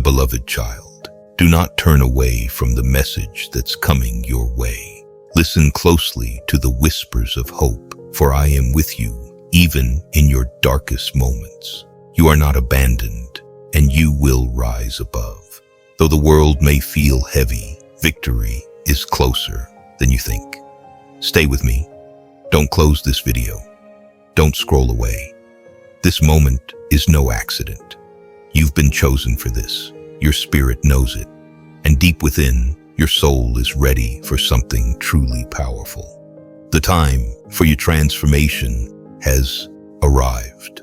beloved child, do not turn away from the message that's coming your way. Listen closely to the whispers of hope, for I am with you, even in your darkest moments. You are not abandoned, and you will rise above. Though the world may feel heavy, victory is closer than you think. Stay with me. Don't close this video. Don't scroll away. This moment is no accident. You've been chosen for this. Your spirit knows it. And deep within, your soul is ready for something truly powerful. The time for your transformation has arrived.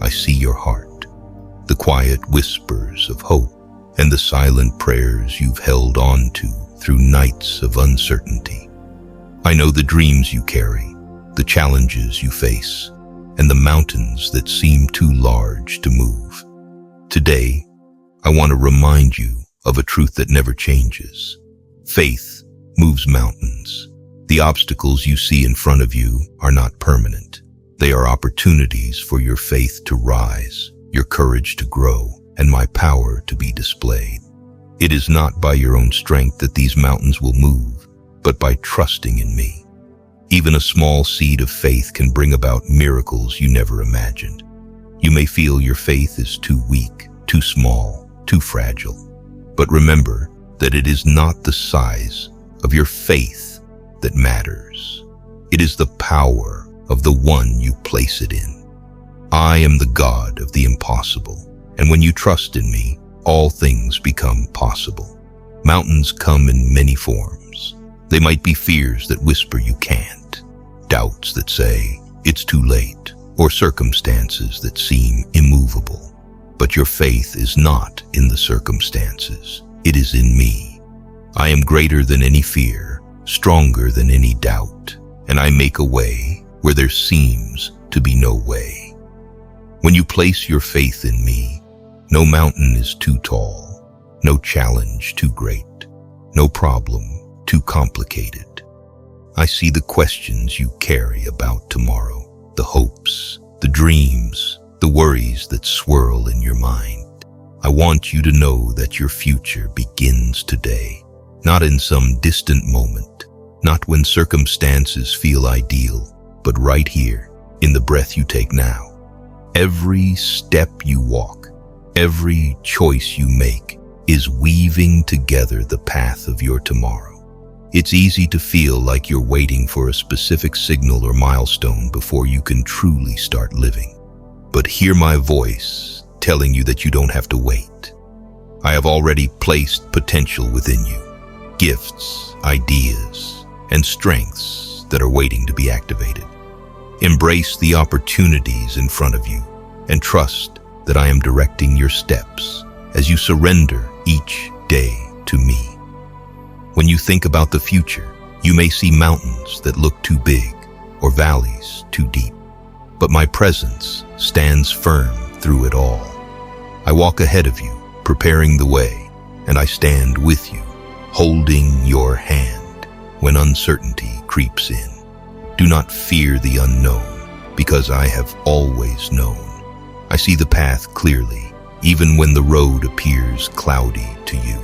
I see your heart, the quiet whispers of hope, and the silent prayers you've held on to through nights of uncertainty. I know the dreams you carry, the challenges you face, and the mountains that seem too large to move. Today, I want to remind you of a truth that never changes. Faith moves mountains. The obstacles you see in front of you are not permanent. They are opportunities for your faith to rise, your courage to grow, and my power to be displayed. It is not by your own strength that these mountains will move, but by trusting in me. Even a small seed of faith can bring about miracles you never imagined. You may feel your faith is too weak, too small, too fragile. But remember that it is not the size of your faith that matters. It is the power of the one you place it in. I am the God of the impossible, and when you trust in me, all things become possible. Mountains come in many forms. They might be fears that whisper you can't, doubts that say it's too late, or circumstances that seem immovable. But your faith is not in the circumstances. It is in me. I am greater than any fear, stronger than any doubt, and I make a way where there seems to be no way. When you place your faith in me, no mountain is too tall, no challenge too great, no problem too complicated. I see the questions you carry about tomorrow, the hopes, the dreams, the worries that swirl in your mind. I want you to know that your future begins today, not in some distant moment, not when circumstances feel ideal, but right here, in the breath you take now. Every step you walk, every choice you make is weaving together the path of your tomorrow. It's easy to feel like you're waiting for a specific signal or milestone before you can truly start living. But hear my voice telling you that you don't have to wait. I have already placed potential within you, gifts, ideas, and strengths that are waiting to be activated. Embrace the opportunities in front of you and trust that I am directing your steps as you surrender each day to me. When you think about the future, you may see mountains that look too big or valleys too deep, but my presence stands firm through it all. I walk ahead of you, preparing the way, and I stand with you, holding your hand when uncertainty creeps in. Do not fear the unknown, because I have always known. I see the path clearly, even when the road appears cloudy to you.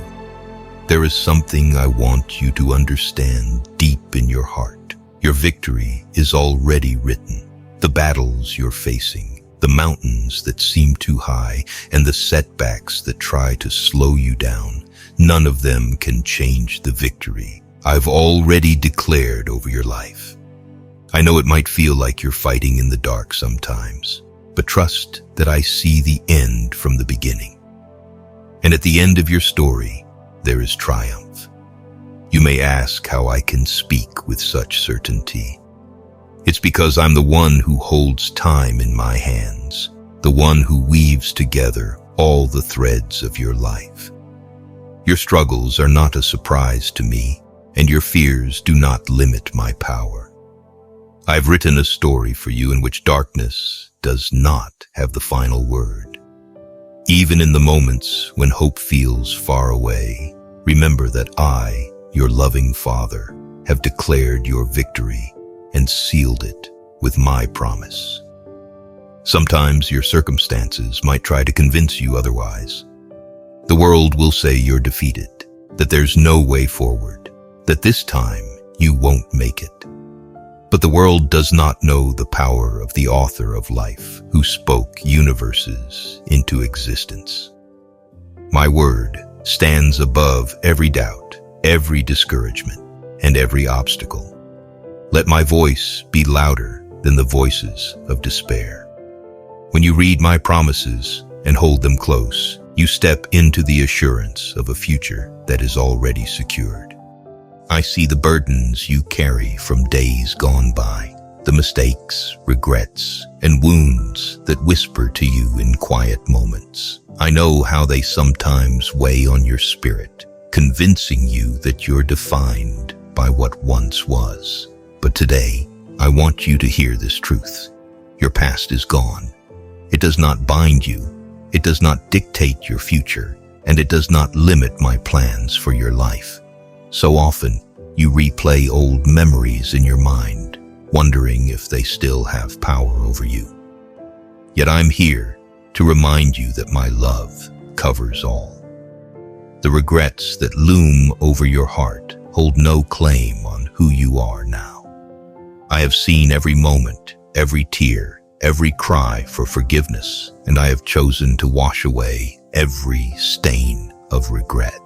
There is something I want you to understand deep in your heart. Your victory is already written. The battles you're facing, the mountains that seem too high, and the setbacks that try to slow you down, none of them can change the victory I've already declared over your life. I know it might feel like you're fighting in the dark sometimes, but trust that I see the end from the beginning. And at the end of your story, there is triumph. You may ask how I can speak with such certainty. It's because I'm the one who holds time in my hands, the one who weaves together all the threads of your life. Your struggles are not a surprise to me, and your fears do not limit my power. I've written a story for you in which darkness does not have the final word. Even in the moments when hope feels far away, remember that I, your loving Father, have declared your victory and sealed it with my promise. Sometimes your circumstances might try to convince you otherwise. The world will say you're defeated, that there's no way forward, that this time you won't make it. But the world does not know the power of the author of life, who spoke universes into existence. My word stands above every doubt, every discouragement, and every obstacle. Let my voice be louder than the voices of despair. When you read my promises and hold them close, you step into the assurance of a future that is already secured. I see the burdens you carry from days gone by, the mistakes, regrets, and wounds that whisper to you in quiet moments. I know how they sometimes weigh on your spirit, convincing you that you're defined by what once was. But today, I want you to hear this truth. Your past is gone. It does not bind you. It does not dictate your future, and it does not limit my plans for your life. So often, you replay old memories in your mind, wondering if they still have power over you. Yet I'm here to remind you that my love covers all. The regrets that loom over your heart hold no claim on who you are now. I have seen every moment, every tear, every cry for forgiveness, and I have chosen to wash away every stain of regret.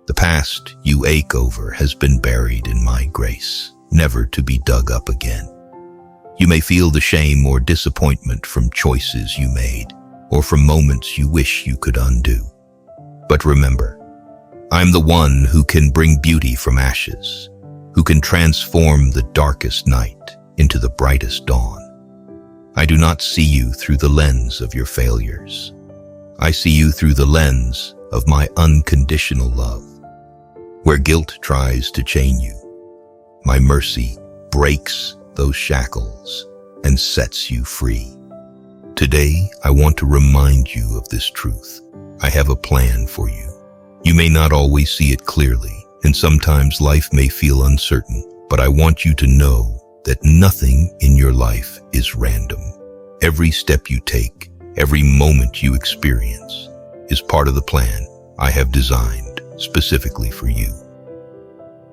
The past you ache over has been buried in my grace, never to be dug up again. You may feel the shame or disappointment from choices you made, or from moments you wish you could undo. But remember, I'm the one who can bring beauty from ashes, who can transform the darkest night into the brightest dawn. I do not see you through the lens of your failures. I see you through the lens of my unconditional love. Where guilt tries to chain you, my mercy breaks those shackles and sets you free. Today, I want to remind you of this truth. I have a plan for you. You may not always see it clearly, and sometimes life may feel uncertain, but I want you to know that nothing in your life is random. Every step you take, every moment you experience, is part of the plan I have designed specifically for you.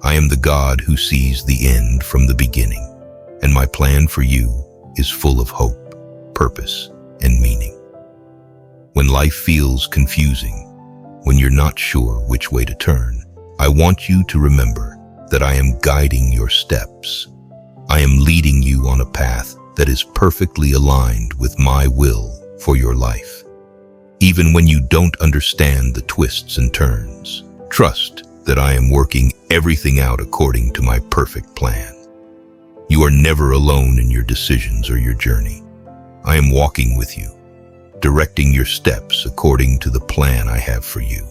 I am the God who sees the end from the beginning, and my plan for you is full of hope, purpose, and meaning. When life feels confusing, when you're not sure which way to turn, I want you to remember that I am guiding your steps. I am leading you on a path that is perfectly aligned with my will for your life. Even when you don't understand the twists and turns, trust that I am working everything out according to my perfect plan. You are never alone in your decisions or your journey. I am walking with you, directing your steps according to the plan I have for you.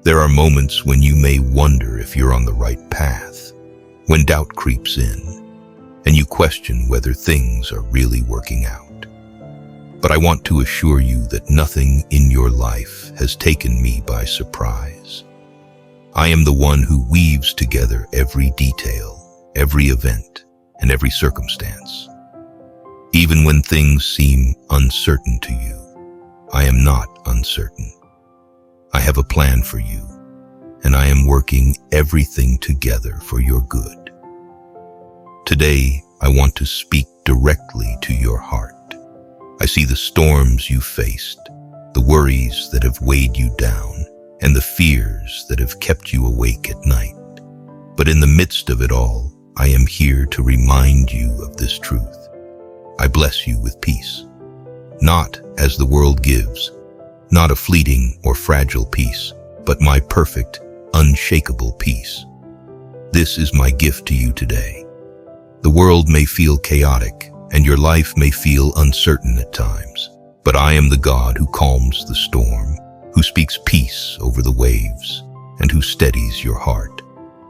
There are moments when you may wonder if you're on the right path, when doubt creeps in, and you question whether things are really working out. But I want to assure you that nothing in your life has taken me by surprise. I am the one who weaves together every detail, every event, and every circumstance. Even when things seem uncertain to you, I am not uncertain. I have a plan for you, and I am working everything together for your good. Today, I want to speak directly to your heart. I see the storms you faced, the worries that have weighed you down, and the fears that have kept you awake at night. But in the midst of it all, I am here to remind you of this truth. I bless you with peace, not as the world gives, not a fleeting or fragile peace, but my perfect, unshakable peace. This is my gift to you today. The world may feel chaotic, and your life may feel uncertain at times, but I am the God who calms the storm, who speaks peace over the waves, and who steadies your heart.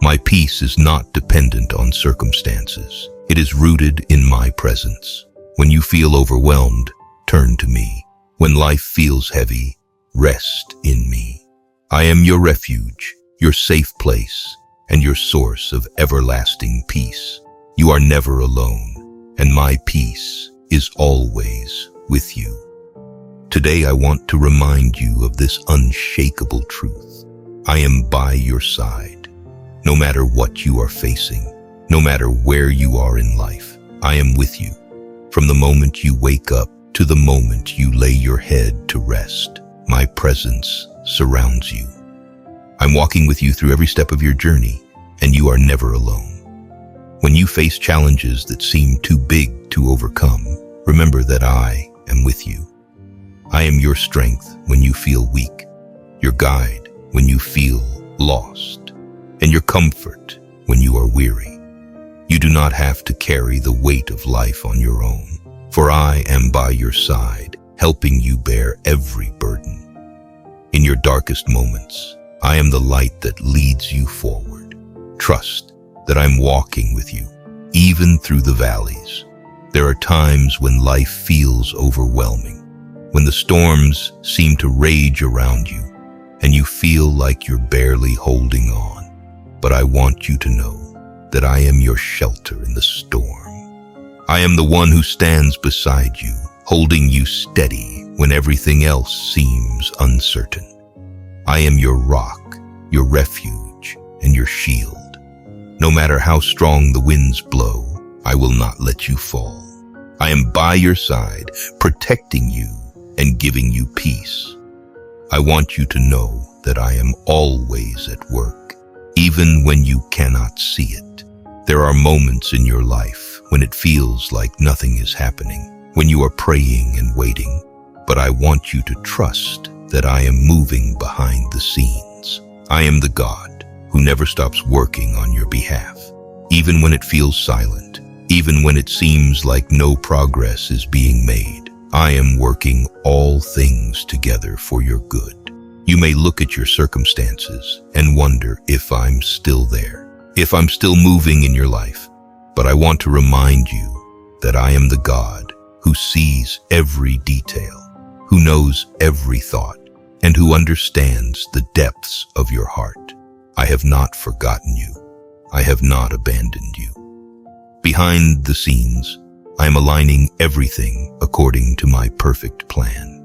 My peace is not dependent on circumstances. It is rooted in my presence. When you feel overwhelmed, turn to me. When life feels heavy, rest in me. I am your refuge, your safe place, and your source of everlasting peace. You are never alone, and my peace is always with you. Today I want to remind you of this unshakable truth. I am by your side. No matter what you are facing, no matter where you are in life, I am with you. From the moment you wake up to the moment you lay your head to rest, my presence surrounds you. I'm walking with you through every step of your journey, and you are never alone. When you face challenges that seem too big to overcome, remember that I am with you. I am your strength when you feel weak, your guide when you feel lost, and your comfort when you are weary. You do not have to carry the weight of life on your own, for I am by your side, helping you bear every burden. In your darkest moments, I am the light that leads you forward. Trust that I'm walking with you, even through the valleys. There are times when life feels overwhelming, when the storms seem to rage around you, and you feel like you're barely holding on. But I want you to know that I am your shelter in the storm. I am the one who stands beside you, holding you steady when everything else seems uncertain. I am your rock, your refuge, and your shield. No matter how strong the winds blow, I will not let you fall. I am by your side, protecting you and giving you peace. I want you to know that I am always at work, even when you cannot see it. There are moments in your life when it feels like nothing is happening, when you are praying and waiting, but I want you to trust that I am moving behind the scenes. I am the God who never stops working on your behalf, even when it feels silent, even when it seems like no progress is being made. I am working all things together for your good. You may look at your circumstances and wonder if I'm still there, if I'm still moving in your life, but I want to remind you that I am the God who sees every detail, who knows every thought, and who understands the depths of your heart. I have not forgotten you. I have not abandoned you. Behind the scenes, I am aligning everything according to my perfect plan.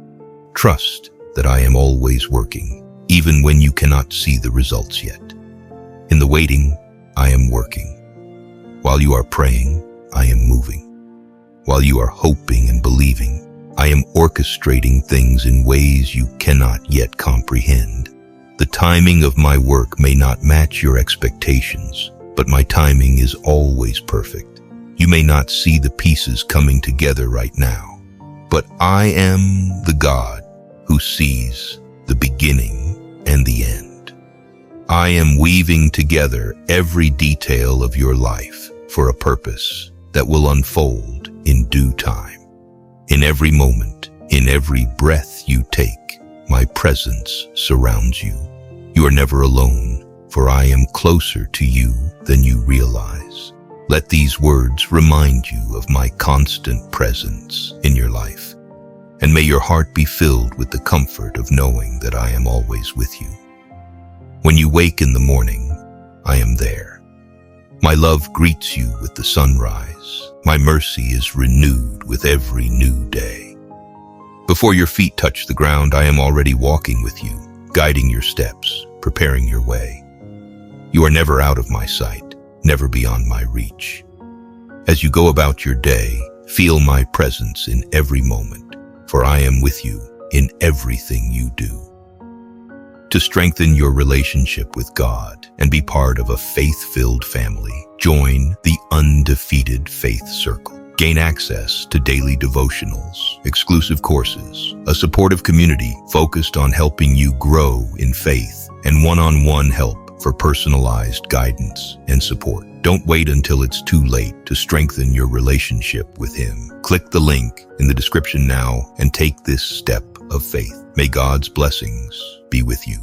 Trust that I am always working, even when you cannot see the results yet. In the waiting, I am working. While you are praying, I am moving. While you are hoping and believing, I am orchestrating things in ways you cannot yet comprehend. The timing of my work may not match your expectations, but my timing is always perfect. You may not see the pieces coming together right now, but I am the God who sees the beginning and the end. I am weaving together every detail of your life for a purpose that will unfold in due time. In every moment, in every breath you take, my presence surrounds you. You are never alone, for I am closer to you than you realize. Let these words remind you of my constant presence in your life, and may your heart be filled with the comfort of knowing that I am always with you. When you wake in the morning, I am there. My love greets you with the sunrise. My mercy is renewed with every new day. Before your feet touch the ground, I am already walking with you, guiding your steps, preparing your way. You are never out of my sight, never beyond my reach. As you go about your day, feel my presence in every moment, for I am with you in everything you do. To strengthen your relationship with God and be part of a faith-filled family, join the Undefeated Faith Circle. Gain access to daily devotionals, exclusive courses, a supportive community focused on helping you grow in faith, and one-on-one help for personalized guidance and support. Don't wait until it's too late to strengthen your relationship with Him. Click the link in the description now and take this step of faith. May God's blessings be with you.